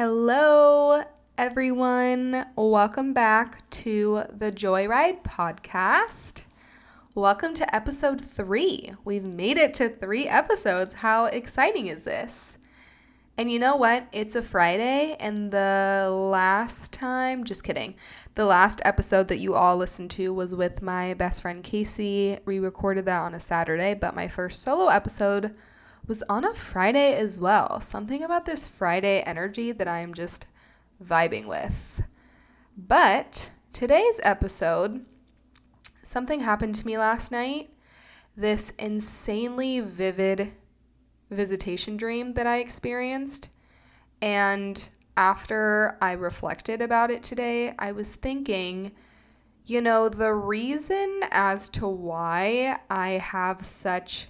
Hello, everyone. Welcome back to the Joyride podcast. Welcome to episode 3. We've made it to 3 episodes. How exciting is this? And you know what? It's a Friday, and the last episode that you all listened to was with my best friend Casey. We recorded that on a Saturday, but my first solo episode was on a Friday as well. Something about this Friday energy that I'm just vibing with. But today's episode, something happened to me last night. This insanely vivid visitation dream that I experienced. And after I reflected about it today, I was thinking, the reason as to why I have such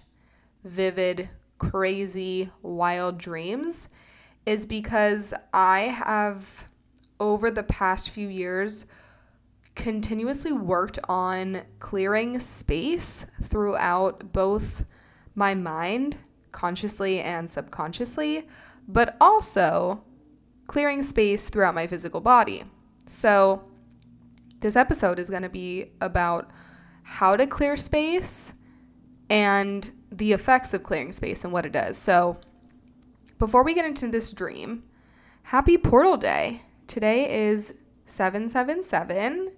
vivid, crazy, wild dreams is because I have, over the past few years, continuously worked on clearing space throughout both my mind, consciously and subconsciously, but also clearing space throughout my physical body. So this episode is going to be about how to clear space and the effects of clearing space and what it does. So before we get into this dream, happy Portal Day. Today is 7/7/7.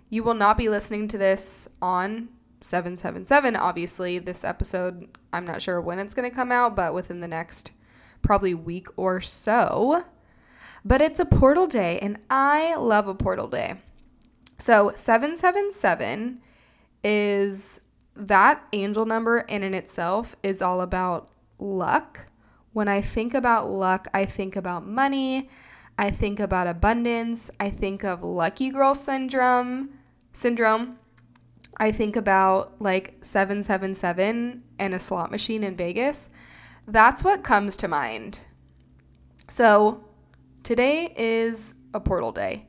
You will not be listening to this on 7/7/7. Obviously, this episode, I'm not sure when it's going to come out, but within the next probably week or so. But it's a portal day, and I love a portal day. So 7/7/7 is that angel number in itself is all about luck. When I think about luck, I think about money. I think about abundance. I think of lucky girl syndrome. I think about like 7/7/7 and a slot machine in Vegas. That's what comes to mind. So today is a portal day.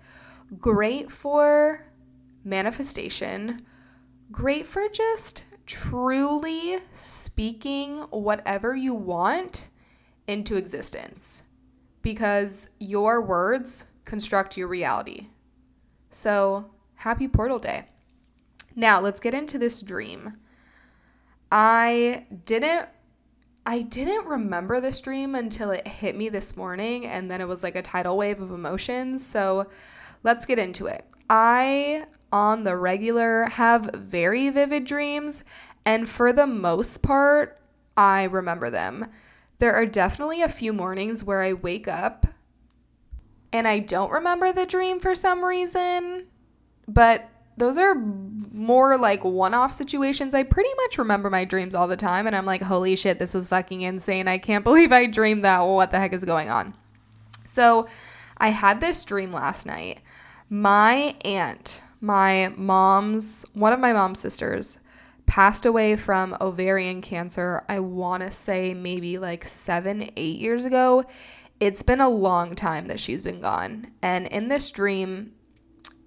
Great for manifestation. Great for just truly speaking whatever you want into existence, because your words construct your reality. So happy portal day. Now let's get into this dream. I didn't remember this dream until it hit me this morning, and then it was like a tidal wave of emotions. So let's get into it. I, on the regular, have very vivid dreams, and for the most part, I remember them. There are definitely a few mornings where I wake up and I don't remember the dream for some reason, but those are more like one-off situations. I pretty much remember my dreams all the time, and I'm like, holy shit, this was fucking insane. I can't believe I dreamed that. What the heck is going on? So I had this dream last night. My aunt, one of my mom's sisters, passed away from ovarian cancer. I want to say maybe like 7-8 years ago. It's been a long time that she's been gone. And in this dream,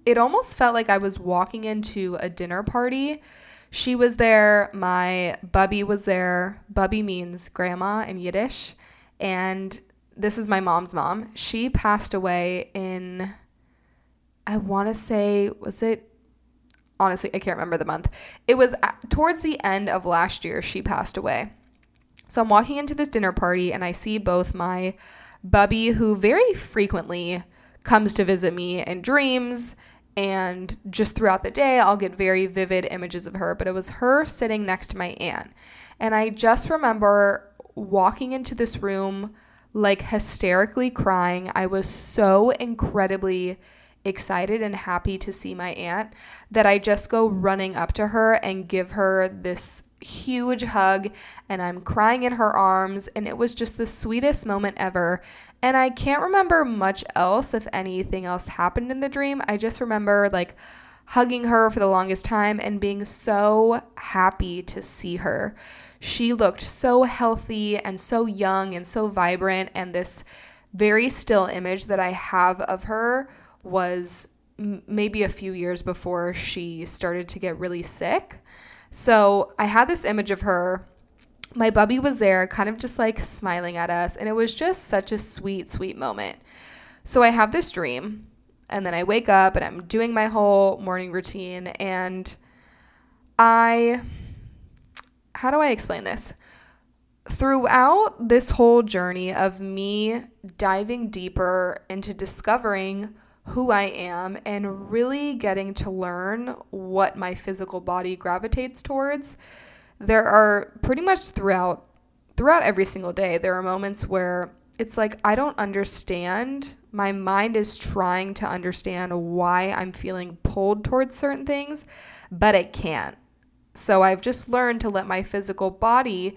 it almost felt like I was walking into a dinner party. She was there. My bubby was there. Bubby means grandma in Yiddish. And this is my mom's mom. She passed away in, I want to say, honestly, I can't remember the month. It was towards the end of last year she passed away. So I'm walking into this dinner party, and I see both my bubby, who very frequently comes to visit me in dreams, and just throughout the day, I'll get very vivid images of her. But it was her sitting next to my aunt. And I just remember walking into this room, like hysterically crying. I was so incredibly excited and happy to see my aunt that I just go running up to her and give her this huge hug, and I'm crying in her arms, and it was just the sweetest moment ever. And I can't remember much else, if anything else happened in the dream. I just remember like hugging her for the longest time and being so happy to see her. She looked so healthy and so young and so vibrant, and this very still image that I have of her was maybe a few years before she started to get really sick. So I had this image of her. My bubby was there kind of just like smiling at us, and it was just such a sweet, sweet moment. So I have this dream, and then I wake up and I'm doing my whole morning routine, and how do I explain this? Throughout this whole journey of me diving deeper into discovering who I am and really getting to learn what my physical body gravitates towards, there are pretty much throughout every single day, there are moments where it's like I don't understand. My mind is trying to understand why I'm feeling pulled towards certain things, but it can't. So I've just learned to let my physical body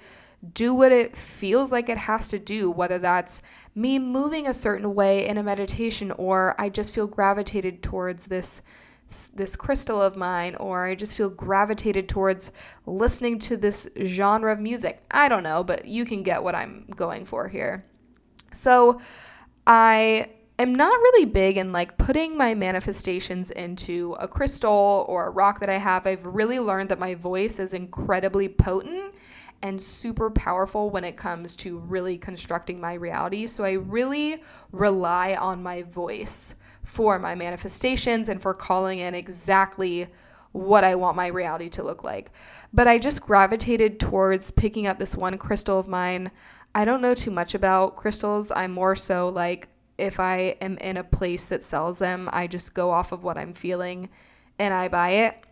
do what it feels like it has to do, whether that's me moving a certain way in a meditation, or I just feel gravitated towards this crystal of mine, or I just feel gravitated towards listening to this genre of music. I don't know, but you can get what I'm going for here. So I am not really big in like putting my manifestations into a crystal or a rock that I have. I've really learned that my voice is incredibly potent and super powerful when it comes to really constructing my reality. So I really rely on my voice for my manifestations and for calling in exactly what I want my reality to look like. But I just gravitated towards picking up this one crystal of mine. I don't know too much about crystals. I'm more so like, if I am in a place that sells them, I just go off of what I'm feeling and I buy it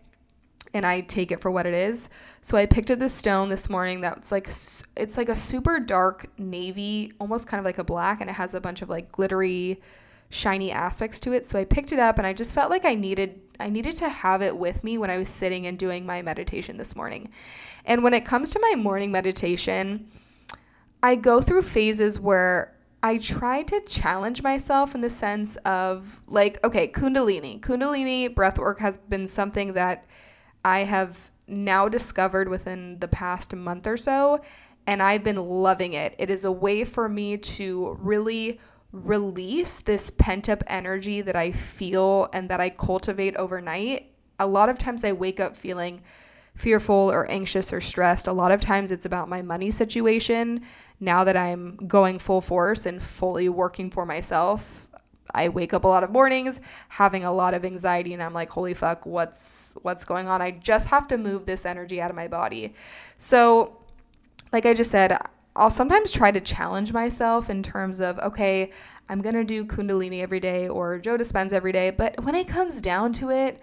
and I take it for what it is. So I picked up this stone this morning that's like, it's like a super dark navy, almost kind of like a black, and it has a bunch of like glittery, shiny aspects to it. So I picked it up and I just felt like I needed to have it with me when I was sitting and doing my meditation this morning. And when it comes to my morning meditation, I go through phases where I try to challenge myself in the sense of like, okay, Kundalini breathwork has been something that I have now discovered within the past month or so, and I've been loving it. It is a way for me to really release this pent-up energy that I feel and that I cultivate overnight. A lot of times I wake up feeling fearful or anxious or stressed. A lot of times it's about my money situation. Now that I'm going full force and fully working for myself, I wake up a lot of mornings having a lot of anxiety, and I'm like, holy fuck, what's going on? I just have to move this energy out of my body. So like I just said, I'll sometimes try to challenge myself in terms of, okay, I'm going to do Kundalini every day or Joe Dispenza every day. But when it comes down to it,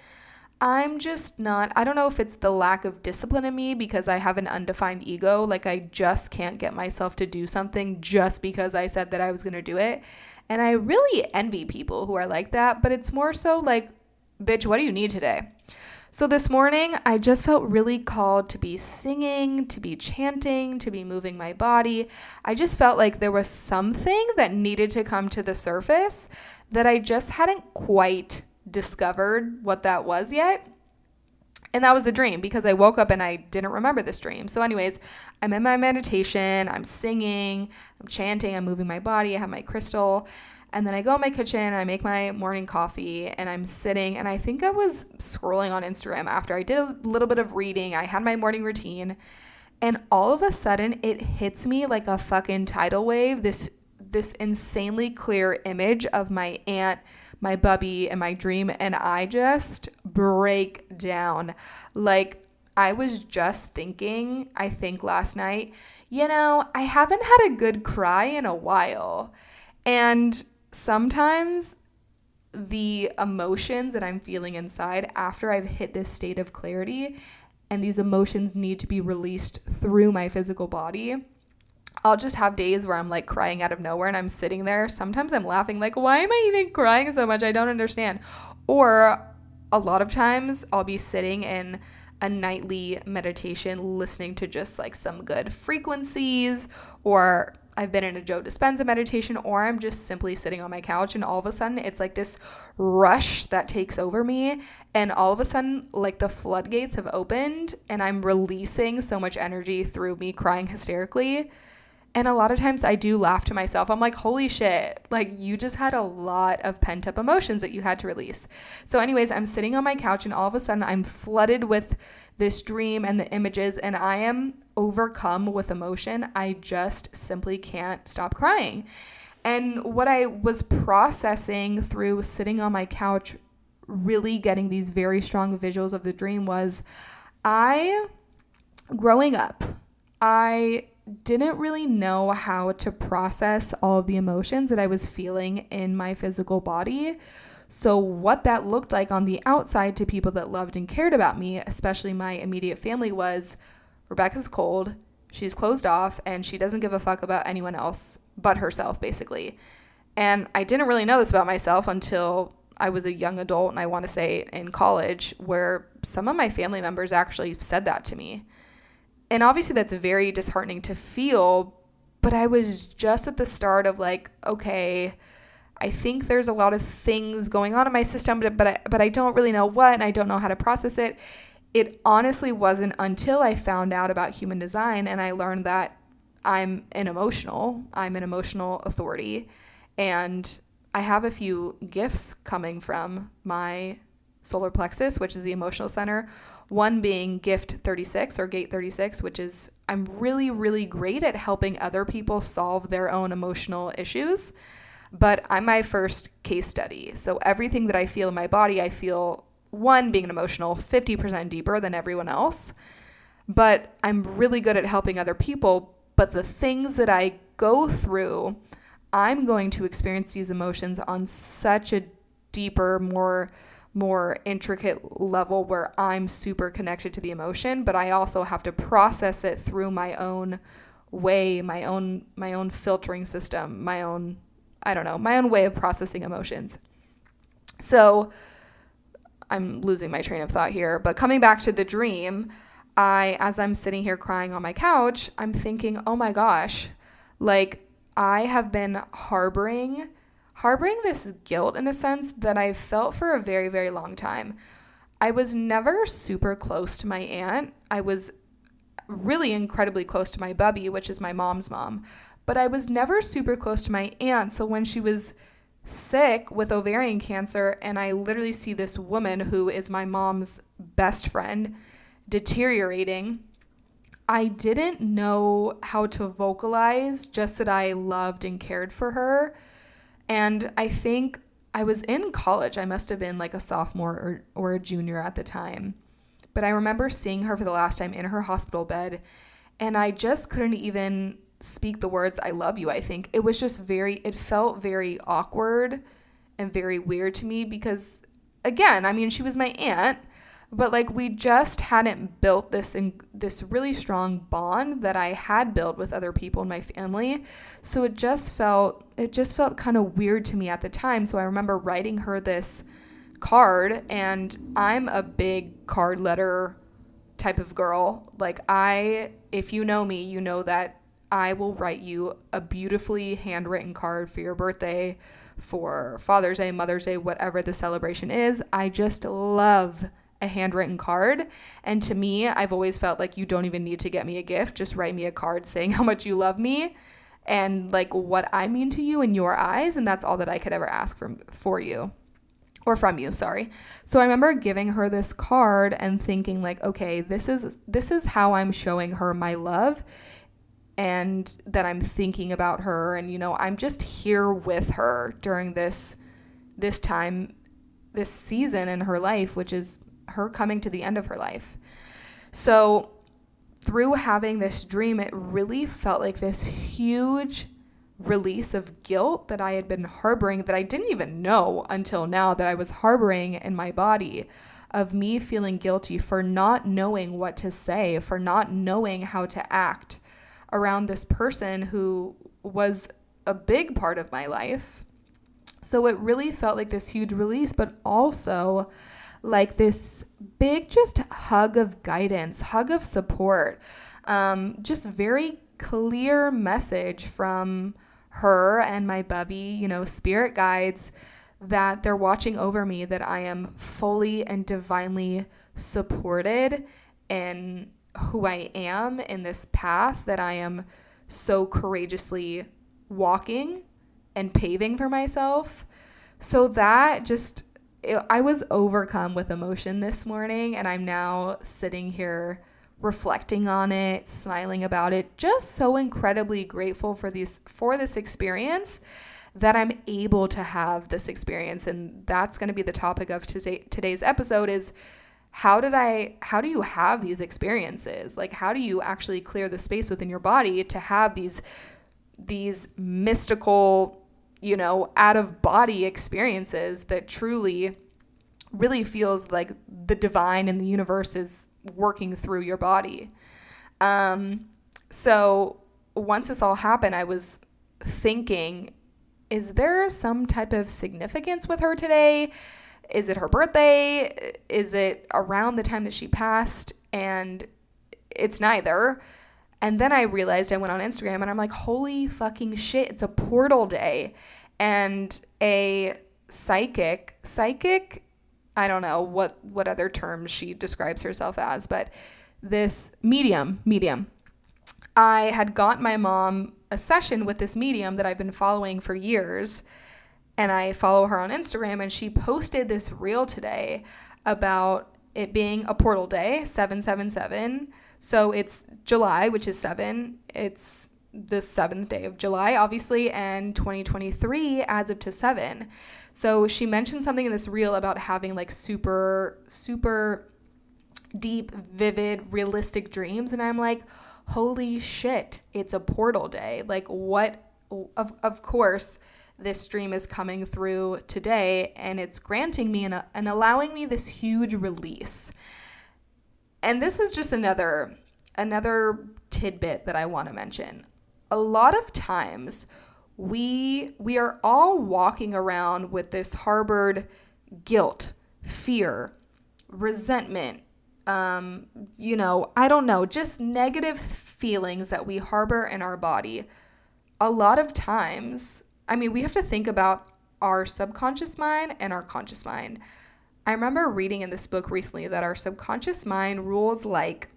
I'm just not, I don't know if it's the lack of discipline in me because I have an undefined ego. Like I just can't get myself to do something just because I said that I was going to do it. And I really envy people who are like that, but it's more so like, bitch, what do you need today? So this morning, I just felt really called to be singing, to be chanting, to be moving my body. I just felt like there was something that needed to come to the surface that I just hadn't quite discovered what that was yet. And that was the dream because I woke up and I didn't remember this dream. So anyways, I'm in my meditation, I'm singing, I'm chanting, I'm moving my body, I have my crystal. And then I go in my kitchen, I make my morning coffee, and I'm sitting, and I think I was scrolling on Instagram after I did a little bit of reading. I had my morning routine, and all of a sudden it hits me like a fucking tidal wave, this insanely clear image of my aunt, my bubby, and my dream, and I just break down. Like, I was just thinking, I think last night, I haven't had a good cry in a while. And sometimes the emotions that I'm feeling inside after I've hit this state of clarity, and these emotions need to be released through my physical body, I'll just have days where I'm like crying out of nowhere and I'm sitting there. Sometimes I'm laughing like, why am I even crying so much? I don't understand. Or a lot of times I'll be sitting in a nightly meditation listening to just like some good frequencies, or I've been in a Joe Dispenza meditation, or I'm just simply sitting on my couch, and all of a sudden it's like this rush that takes over me, and all of a sudden like the floodgates have opened and I'm releasing so much energy through me crying hysterically. And a lot of times I do laugh to myself. I'm like, holy shit, like you just had a lot of pent up emotions that you had to release. So anyways, I'm sitting on my couch and all of a sudden I'm flooded with this dream and the images, and I am overcome with emotion. I just simply can't stop crying. And what I was processing through sitting on my couch, really getting these very strong visuals of the dream was growing up, I didn't really know how to process all of the emotions that I was feeling in my physical body. So what that looked like on the outside to people that loved and cared about me, especially my immediate family, was Rebecca's cold, she's closed off, and she doesn't give a fuck about anyone else but herself, basically. And I didn't really know this about myself until I was a young adult, and I want to say in college, where some of my family members actually said that to me. And obviously that's very disheartening to feel, but I was just at the start of like, okay, I think there's a lot of things going on in my system, but I don't really know what, and I don't know how to process it. It honestly wasn't until I found out about human design and I learned that I'm an emotional authority, and I have a few gifts coming from my solar plexus, which is the emotional center. One being gift 36 or gate 36, which is I'm really, really great at helping other people solve their own emotional issues. But I'm my first case study. So everything that I feel in my body, I feel, one, being an emotional, 50% deeper than everyone else. But I'm really good at helping other people. But the things that I go through, I'm going to experience these emotions on such a deeper, more intricate level where I'm super connected to the emotion, but I also have to process it through my own way, my own filtering system, my own way of processing emotions. So I'm losing my train of thought here, but coming back to the dream, as I'm sitting here crying on my couch, I'm thinking, oh my gosh, like I have been harboring this guilt in a sense that I've felt for a very, very long time. I was never super close to my aunt. I was really incredibly close to my bubby, which is my mom's mom, but I was never super close to my aunt. So when she was sick with ovarian cancer and I literally see this woman who is my mom's best friend deteriorating, I didn't know how to vocalize just that I loved and cared for her. And I think I was in college. I must have been like a sophomore or a junior at the time. But I remember seeing her for the last time in her hospital bed, and I just couldn't even speak the words, I love you, I think. It was just it felt very awkward and very weird to me because, again, I mean, she was my aunt, but like we just hadn't built this really strong bond that I had built with other people in my family. So it just felt kind of weird to me at the time. So I remember writing her this card, and I'm a big card letter type of girl. Like if you know me, you know that I will write you a beautifully handwritten card for your birthday, for Father's Day, Mother's Day, whatever the celebration is. I just love a handwritten card. And to me, I've always felt like you don't even need to get me a gift. Just write me a card saying how much you love me and like what I mean to you in your eyes. And that's all that I could ever ask for you. Or from you, sorry. So I remember giving her this card and thinking like, okay, this is how I'm showing her my love and that I'm thinking about her, and I'm just here with her during this time, this season in her life, which is her coming to the end of her life. So through having this dream, it really felt like this huge release of guilt that I had been harboring, that I didn't even know until now that I was harboring in my body, of me feeling guilty for not knowing what to say, for not knowing how to act around this person who was a big part of my life. So it really felt like this huge release, but also like this big just hug of guidance, hug of support, just very clear message from her and my bubby, spirit guides, that they're watching over me, that I am fully and divinely supported in who I am, in this path that I am so courageously walking and paving for myself. So that I was overcome with emotion this morning, and I'm now sitting here reflecting on it, smiling about it, just so incredibly grateful for this experience. that I'm able to have this experience. And that's going to be the topic of today's episode is how do you have these experiences? Like, how do you actually clear the space within your body to have these mystical, out of body experiences that truly really feels like the divine in the universe is working through your body. So once this all happened, I was thinking, is there some type of significance with her today? Is it her birthday? Is it around the time that she passed? And it's neither. And then I realized, I went on Instagram and I'm like, holy fucking shit, it's a portal day. And a psychic, I don't know what other terms she describes herself as, but this medium. I had got my mom a session with this medium that I've been following for years. And I follow her on Instagram, and she posted this reel today about it being a portal day, 777. So it's July, which is 7. It's the 7th day of July, obviously, and 2023 adds up to 7. So she mentioned something in this reel about having like super, super deep, vivid, realistic dreams. And I'm like, holy shit, it's a portal day. Like, what? Of course, this dream is coming through today, and it's granting me and allowing me this huge release. And this is just another tidbit that I want to mention. A lot of times we are all walking around with this harbored guilt, fear, resentment, I don't know, just negative feelings that we harbor in our body. A lot of times, we have to think about our subconscious mind and our conscious mind. I remember reading in this book recently that our subconscious mind rules like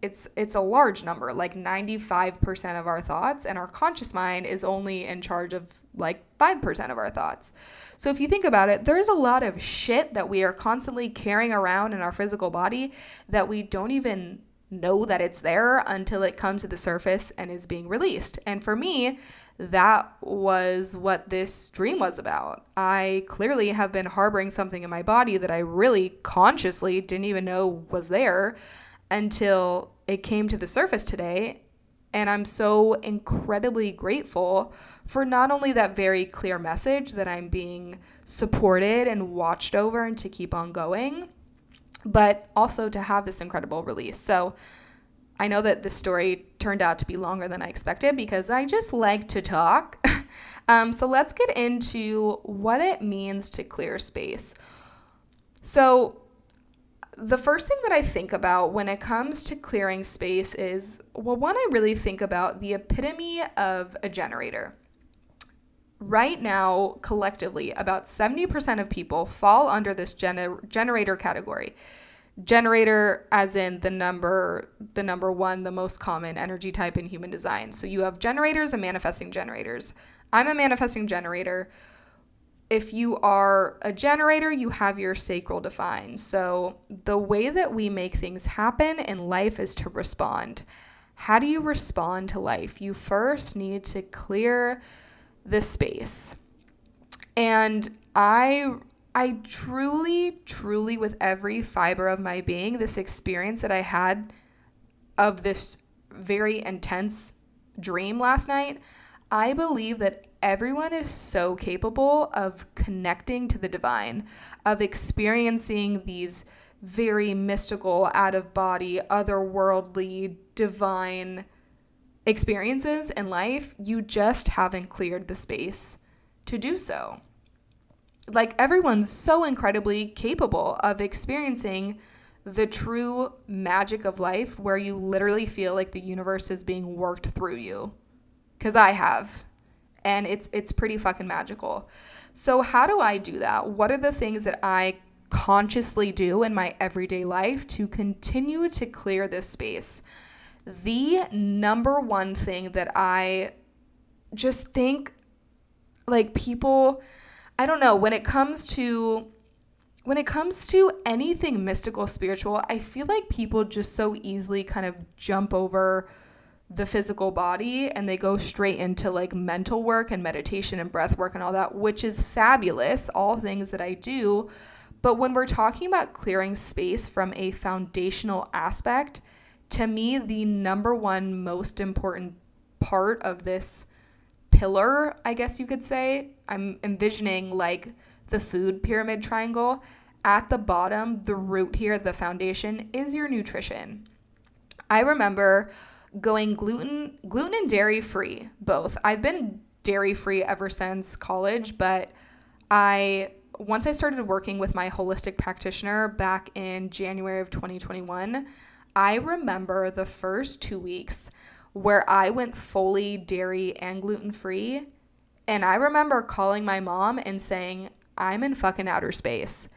it's a large number, like 95% of our thoughts, and our conscious mind is only in charge of like 5% of our thoughts. So if you think about it, there's a lot of shit that we are constantly carrying around in our physical body that we don't even know that it's there until it comes to the surface and is being released. And for me, that was what this dream was about. I clearly have been harboring something in my body that I really consciously didn't even know was there until it came to the surface today. And I'm so incredibly grateful for not only that very clear message that I'm being supported and watched over and to keep on going, but also to have this incredible release. So I know that this story turned out to be longer than I expected because I just like to talk. So let's get into what it means to clear space. So the first thing that I think about when it comes to clearing space is, one, I really think about the epitome of a generator. Right now, collectively, about 70% of people fall under this generator category. Generator as in the number one, the most common energy type in human design. So you have generators and manifesting generators. I'm a manifesting generator. If you are a generator, you have your sacral defined. So the way that we make things happen in life is to respond. How do you respond to life? You first need to clear the space. And I truly, truly, with every fiber of my being, this experience that I had of this very intense dream last night, I believe that everyone is so capable of connecting to the divine, of experiencing these very mystical, out-of-body, otherworldly, divine experiences in life. You just haven't cleared the space to do so. Like, everyone's so incredibly capable of experiencing the true magic of life where you literally feel like the universe is being worked through you. 'Cause I have. And it's pretty fucking magical. So how do I do that? What are the things that I consciously do in my everyday life to continue to clear this space? The number one thing that I just think, like, people, I don't know, when it comes to anything mystical, spiritual, I feel like people just so easily kind of jump over the physical body and they go straight into like mental work and meditation and breath work and all that, which is fabulous, all things that I do. But when we're talking about clearing space from a foundational aspect, to me, the number one most important part of this pillar, I guess you could say, I'm envisioning like the food pyramid triangle. At the bottom, the root here, the foundation, is your nutrition. I remember going gluten and dairy free, both. I've been dairy free ever since college, but once I started working with my holistic practitioner back in January of 2021, I remember the first 2 weeks where I went fully dairy and gluten free. And I remember calling my mom and saying, I'm in fucking outer space.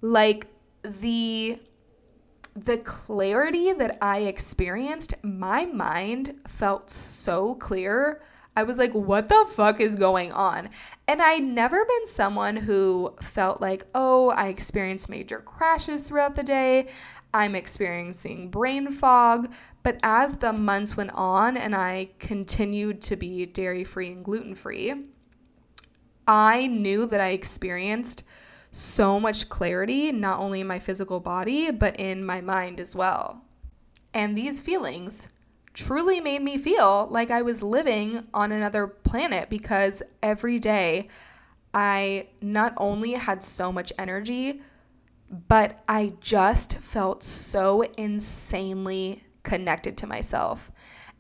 Like the clarity that I experienced, my mind felt so clear. I was like, what the fuck is going on? And I'd never been someone who felt like, oh, I experienced major crashes throughout the day. I'm experiencing brain fog. But as the months went on and I continued to be dairy-free and gluten-free, I knew that I experienced so much clarity, not only in my physical body, but in my mind as well. And these feelings truly made me feel like I was living on another planet, because every day I not only had so much energy, but I just felt so insanely connected to myself.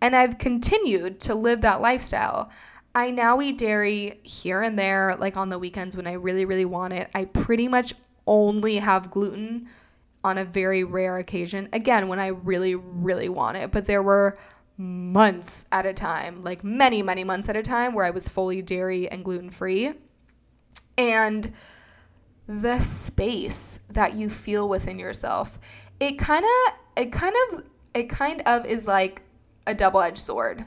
And I've continued to live that lifestyle. I now eat dairy here and there, like on the weekends when I really, really want it. I pretty much only have gluten on a very rare occasion. Again, when I really, really want it. But there were months at a time, like many, many months at a time, where I was fully dairy and gluten-free. And the space that you feel within yourself, it kind of is like a double-edged sword.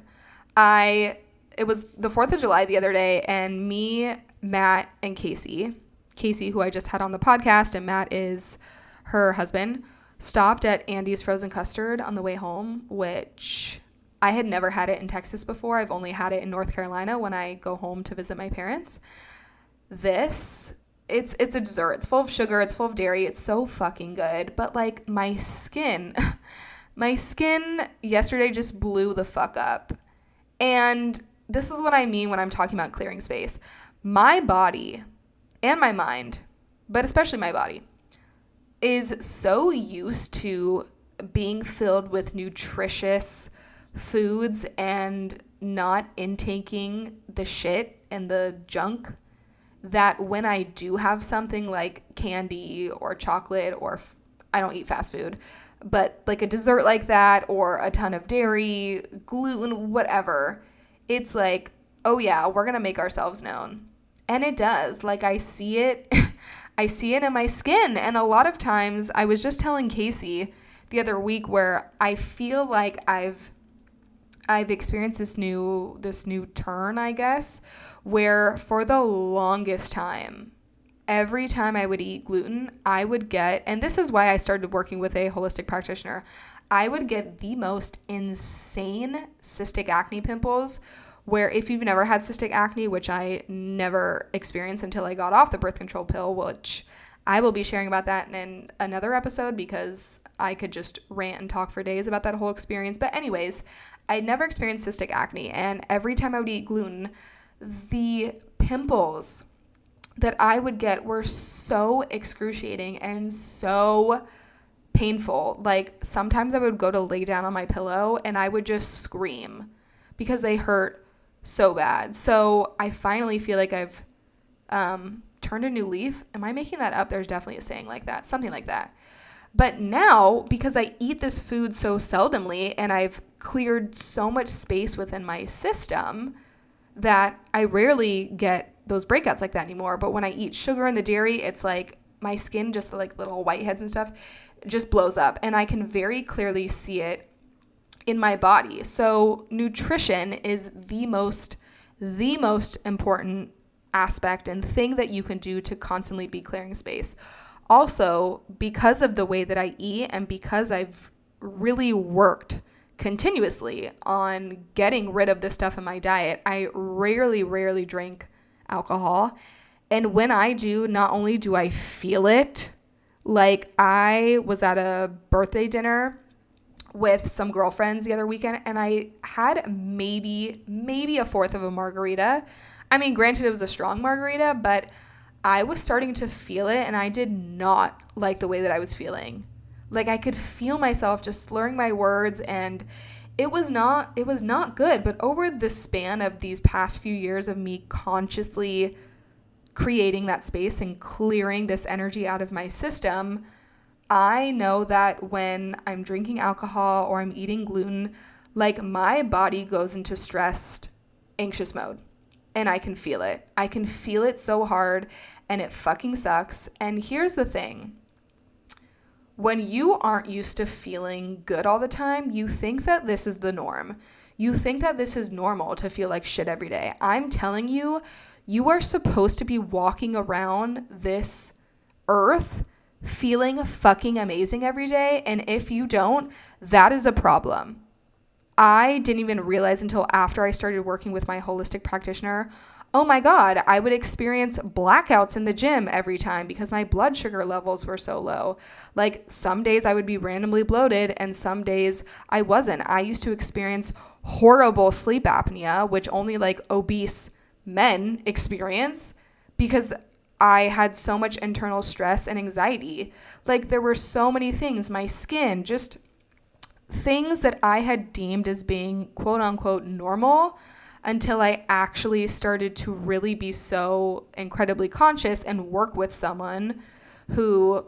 It was the 4th of July the other day, and me, Matt, and Casey, who I just had on the podcast, and Matt is her husband, stopped at Andy's Frozen Custard on the way home, which I had never had it in Texas before. I've only had it in North Carolina when I go home to visit my parents. It's a dessert. It's full of sugar. It's full of dairy. It's so fucking good. But like my skin yesterday just blew the fuck up. And this is what I mean when I'm talking about clearing space. My body and my mind, but especially my body, is so used to being filled with nutritious foods and not intaking the shit and the junk, that when I do have something like candy or chocolate, or I don't eat fast food, but like a dessert like that, or a ton of dairy, gluten, whatever, it's like, oh yeah, we're going to make ourselves known. And it does. Like I see it in my skin. And a lot of times, I was just telling Casey the other week, where I feel like I've experienced this new turn, I guess, where for the longest time, every time I would eat gluten, I would get, and this is why I started working with a holistic practitioner, I would get the most insane cystic acne pimples, where if you've never had cystic acne, which I never experienced until I got off the birth control pill, which I will be sharing about that in another episode, because I could just rant and talk for days about that whole experience. But anyways, I'd never experienced cystic acne, and every time I would eat gluten, the pimples that I would get were so excruciating and so painful. Like sometimes I would go to lay down on my pillow and I would just scream because they hurt so bad. So I finally feel like I've turned a new leaf. Am I making that up? There's definitely a saying like that, something like that. But now, because I eat this food so seldomly and I've cleared so much space within my system, that I rarely get those breakouts like that anymore. But when I eat sugar and the dairy, it's like my skin, just like little whiteheads and stuff, just blows up. And I can very clearly see it in my body. So nutrition is the most important aspect and thing that you can do to constantly be clearing space. Also, because of the way that I eat and because I've really worked continuously on getting rid of this stuff in my diet. I rarely drink alcohol. And when I do, not only do I feel it, like I was at a birthday dinner with some girlfriends the other weekend, and I had maybe a fourth of a margarita. I mean, granted, it was a strong margarita, but I was starting to feel it, and I did not like the way that I was feeling. Like, I could feel myself just slurring my words, and it was not good. But over the span of these past few years of me consciously creating that space and clearing this energy out of my system, I know that when I'm drinking alcohol or I'm eating gluten, like my body goes into stressed, anxious mode. And I can feel it. I can feel it so hard, and it fucking sucks. And here's the thing. When you aren't used to feeling good all the time, you think that this is the norm. You think that this is normal to feel like shit every day. I'm telling you, you are supposed to be walking around this earth feeling fucking amazing every day. And if you don't, that is a problem. I didn't even realize until after I started working with my holistic practitioner, oh my God, I would experience blackouts in the gym every time because my blood sugar levels were so low. Like some days I would be randomly bloated and some days I wasn't. I used to experience horrible sleep apnea, which only like obese men experience, because I had so much internal stress and anxiety. Like there were so many things, my skin, just things that I had deemed as being quote unquote normal, until I actually started to really be so incredibly conscious and work with someone who,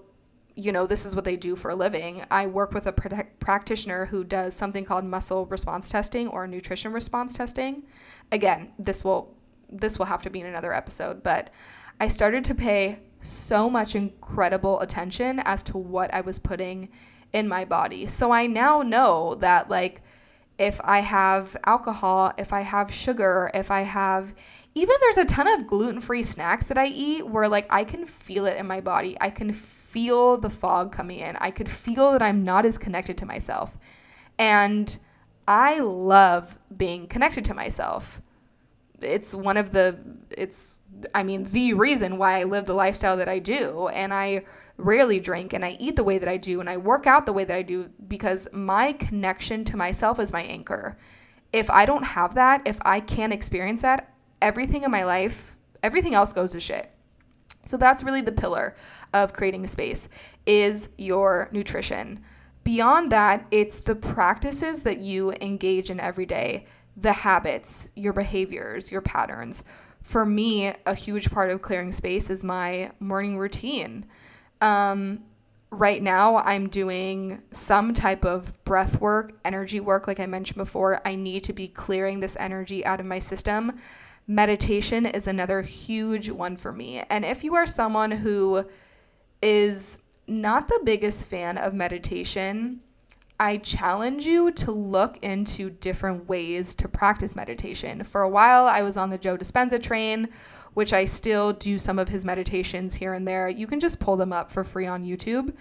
you know, this is what they do for a living. I work with a practitioner who does something called muscle response testing or nutrition response testing. Again, this will have to be in another episode, but I started to pay so much incredible attention as to what I was putting in my body. So I now know that, like, if I have alcohol, if I have sugar, if I have, even there's a ton of gluten-free snacks that I eat where like I can feel it in my body. I can feel the fog coming in. I could feel that I'm not as connected to myself. And I love being connected to myself. It's the reason why I live the lifestyle that I do. And I rarely drink and I eat the way that I do and I work out the way that I do, because my connection to myself is my anchor. If I don't have that, if I can't experience that, everything in my life, everything else goes to shit. So that's really the pillar of creating a space, is your nutrition. Beyond that, it's the practices that you engage in every day, the habits, your behaviors, your patterns. For me, a huge part of clearing space is my morning routine. Right now I'm doing some type of breath work, energy work. Like I mentioned before, I need to be clearing this energy out of my system. Meditation is another huge one for me. And if you are someone who is not the biggest fan of meditation, I challenge you to look into different ways to practice meditation. For a while, I was on the Joe Dispenza train, which I still do some of his meditations here and there. You can just pull them up for free on YouTube.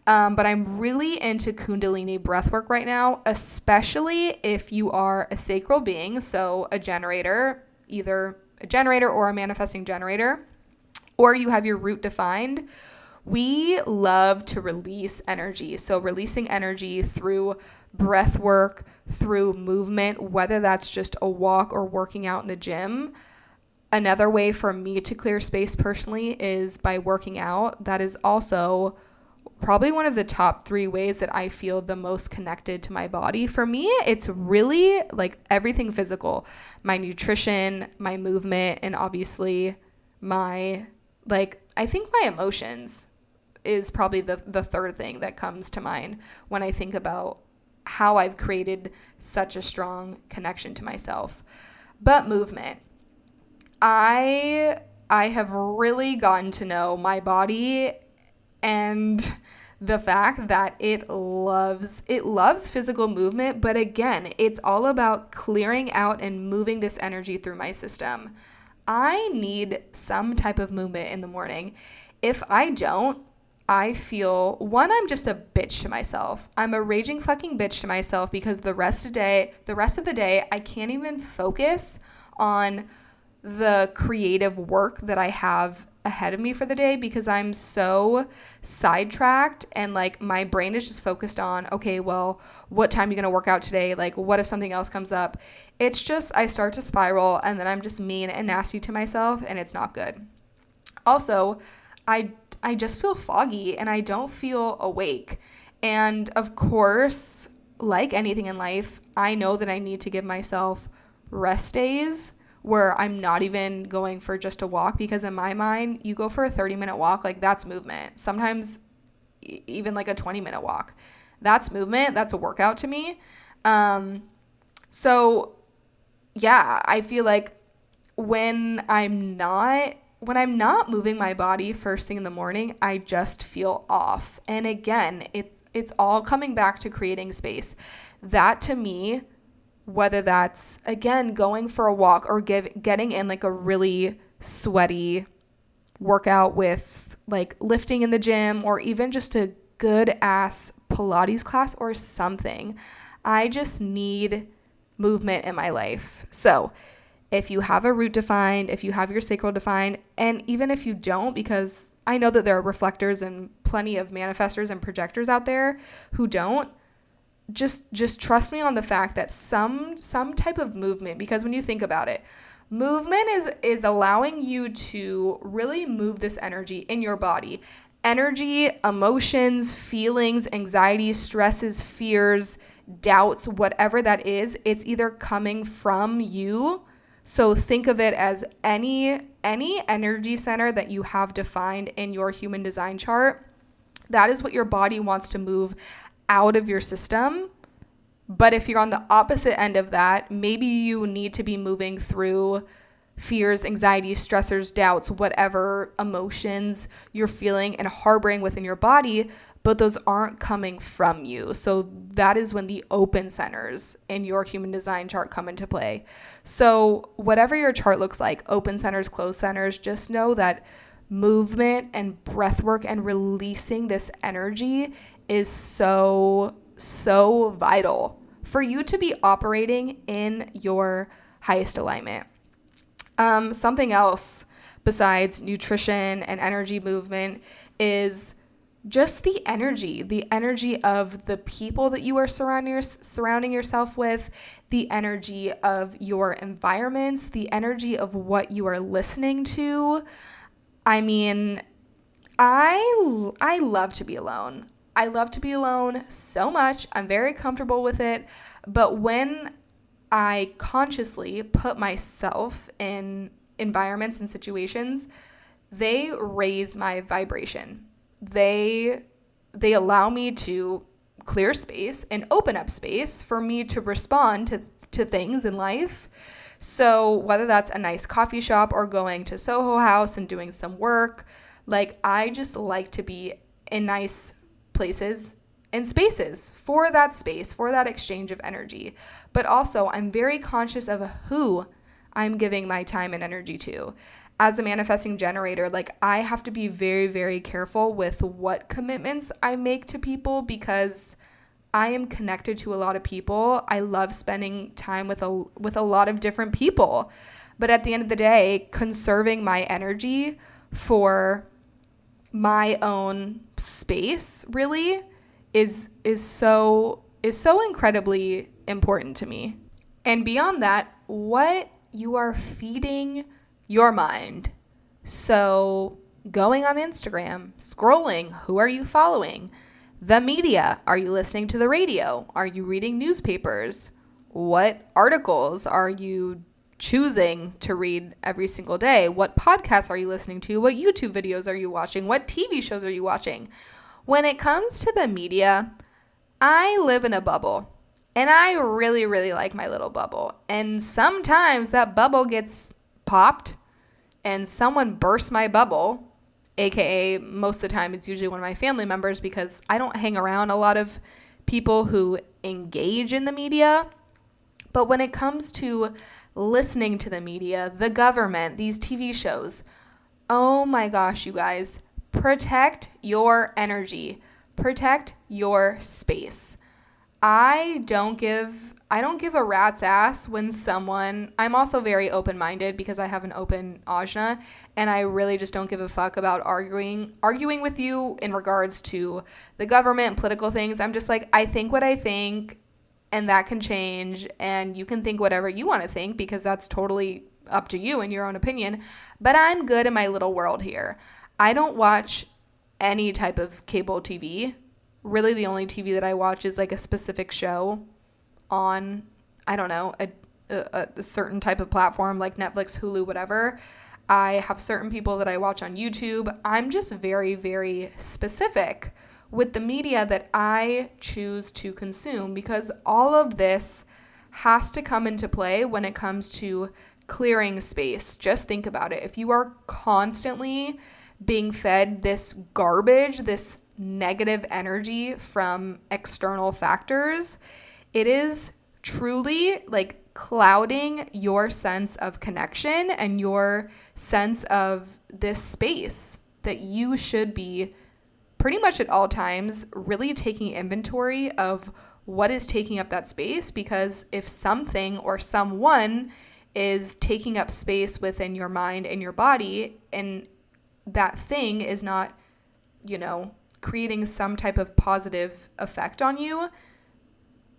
But I'm really into Kundalini breathwork right now, especially if you are a sacral being, so a generator, either a generator or a manifesting generator, or you have your root defined. We love to release energy. So releasing energy through breath work, through movement, whether that's just a walk or working out in the gym. Another way for me to clear space personally is by working out. That is also probably one of the top 3 ways that I feel the most connected to my body. For me, it's really like everything physical, my nutrition, my movement, and obviously I think my emotions is probably the third thing that comes to mind when I think about how I've created such a strong connection to myself. But movement. I have really gotten to know my body and the fact that it loves physical movement, but again, it's all about clearing out and moving this energy through my system. I need some type of movement in the morning. If I don't, I feel, one, I'm just a bitch to myself. I'm a raging fucking bitch to myself because the rest of the day, I can't even focus on the creative work that I have ahead of me for the day because I'm so sidetracked and like my brain is just focused on, okay, well, what time are you going to work out today? Like, what if something else comes up? It's just, I start to spiral and then I'm just mean and nasty to myself and it's not good. Also, I just feel foggy and I don't feel awake. And of course, like anything in life, I know that I need to give myself rest days where I'm not even going for just a walk, because in my mind, you go for a 30-minute walk, like that's movement. Sometimes even like a 20-minute walk. That's movement. That's a workout to me. So yeah, I feel like when I'm not moving my body first thing in the morning, I just feel off. And again, it's all coming back to creating space. That to me, whether that's, again, going for a walk or getting in like a really sweaty workout with like lifting in the gym or even just a good ass Pilates class or something, I just need movement in my life. So if you have a root defined, if you have your sacral defined, and even if you don't, because I know that there are reflectors and plenty of manifestors and projectors out there who don't, just trust me on the fact that some type of movement, because when you think about it, movement is allowing you to really move this energy in your body. Energy, emotions, feelings, anxiety, stresses, fears, doubts, whatever that is, it's either coming from you. So think of it as any energy center that you have defined in your human design chart. That is what your body wants to move out of your system. But if you're on the opposite end of that, maybe you need to be moving through fears, anxieties, stressors, doubts, whatever emotions you're feeling and harboring within your body, but those aren't coming from you. So that is when the open centers in your human design chart come into play. So whatever your chart looks like, open centers, closed centers, just know that movement and breath work and releasing this energy is so vital for you to be operating in your highest alignment. Something else besides nutrition and energy movement is just the energy of the people that you are surrounding yourself with, the energy of your environments, the energy of what you are listening to. I mean, I love to be alone. I love to be alone so much. I'm very comfortable with it. But when I consciously put myself in environments and situations, they raise my vibration. They allow me to clear space and open up space for me to respond to things in life. So whether that's a nice coffee shop or going to Soho House and doing some work, like I just like to be in nice places and spaces for that space, for that exchange of energy. But also I'm very conscious of who I'm giving my time and energy to. As a manifesting generator, like I have to be very, very careful with what commitments I make to people because I am connected to a lot of people. I love spending time with a lot of different people. But at the end of the day, conserving my energy for my own space really is so incredibly important to me. And beyond that, what you are feeding your mind. So going on Instagram, scrolling, who are you following? The media, are you listening to the radio? Are you reading newspapers? What articles are you choosing to read every single day? What podcasts are you listening to? What YouTube videos are you watching? What TV shows are you watching? When it comes to the media, I live in a bubble and I really, really like my little bubble. And sometimes that bubble gets popped and someone bursts my bubble, aka most of the time it's usually one of my family members because I don't hang around a lot of people who engage in the media. But when it comes to listening to the media, the government, these TV shows, oh my gosh, you guys, protect your energy, protect your space. I don't give a rat's ass when I'm also very open-minded because I have an open ajna, and I really just don't give a fuck about arguing with you in regards to the government and political things. I'm just like, I think what I think, and that can change, and you can think whatever you want to think because that's totally up to you and your own opinion, but I'm good in my little world here. I don't watch any type of cable TV. Really, the only TV that I watch is like a specific show on, I don't know, a certain type of platform like Netflix, Hulu, whatever. I have certain people that I watch on YouTube. I'm just very, very specific with the media that I choose to consume because all of this has to come into play when it comes to clearing space. Just think about it. If you are constantly being fed this garbage, this negative energy from external factors, it is truly like clouding your sense of connection and your sense of this space that you should be pretty much at all times really taking inventory of what is taking up that space. Because if something or someone is taking up space within your mind and your body, and that thing is not, creating some type of positive effect on you,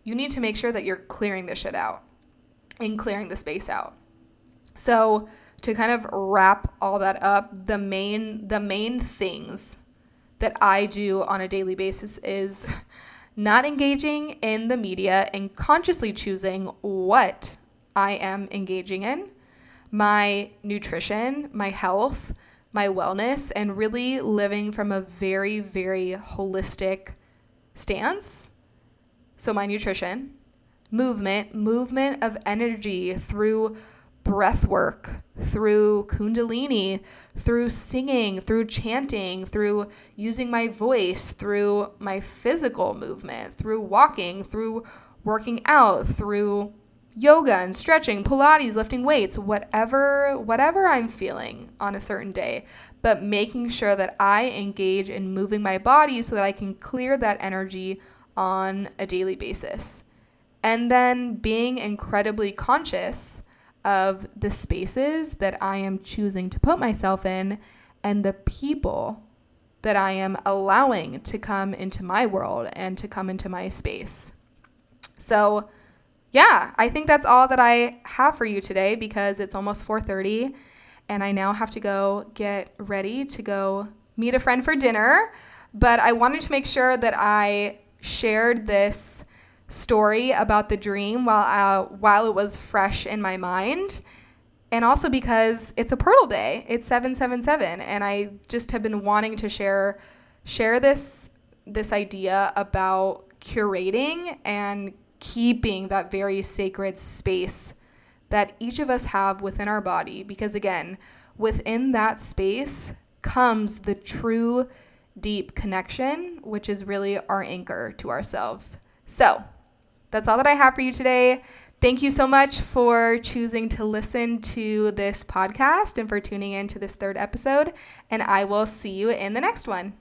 you need to make sure that you're clearing the shit out and clearing the space out. So to kind of wrap all that up, the main things that I do on a daily basis is not engaging in the media and consciously choosing what I am engaging in, my nutrition, my health, my wellness, and really living from a very, very holistic stance. So my nutrition, movement of energy through breath work, through kundalini, through singing, through chanting, through using my voice, through my physical movement, through walking, through working out, through yoga and stretching, Pilates, lifting weights, whatever I'm feeling on a certain day, but making sure that I engage in moving my body so that I can clear that energy on a daily basis. And then being incredibly conscious of the spaces that I am choosing to put myself in and the people that I am allowing to come into my world and to come into my space. So yeah, I think that's all that I have for you today because it's almost 4:30 and I now have to go get ready to go meet a friend for dinner. But I wanted to make sure that I shared this story about the dream while it was fresh in my mind. And also because it's a portal day. It's 777 and I just have been wanting to share this idea about curating and keeping that very sacred space that each of us have within our body. Because again, within that space comes the true deep connection, which is really our anchor to ourselves. So that's all that I have for you today. Thank you so much for choosing to listen to this podcast and for tuning in to this third episode. And I will see you in the next one.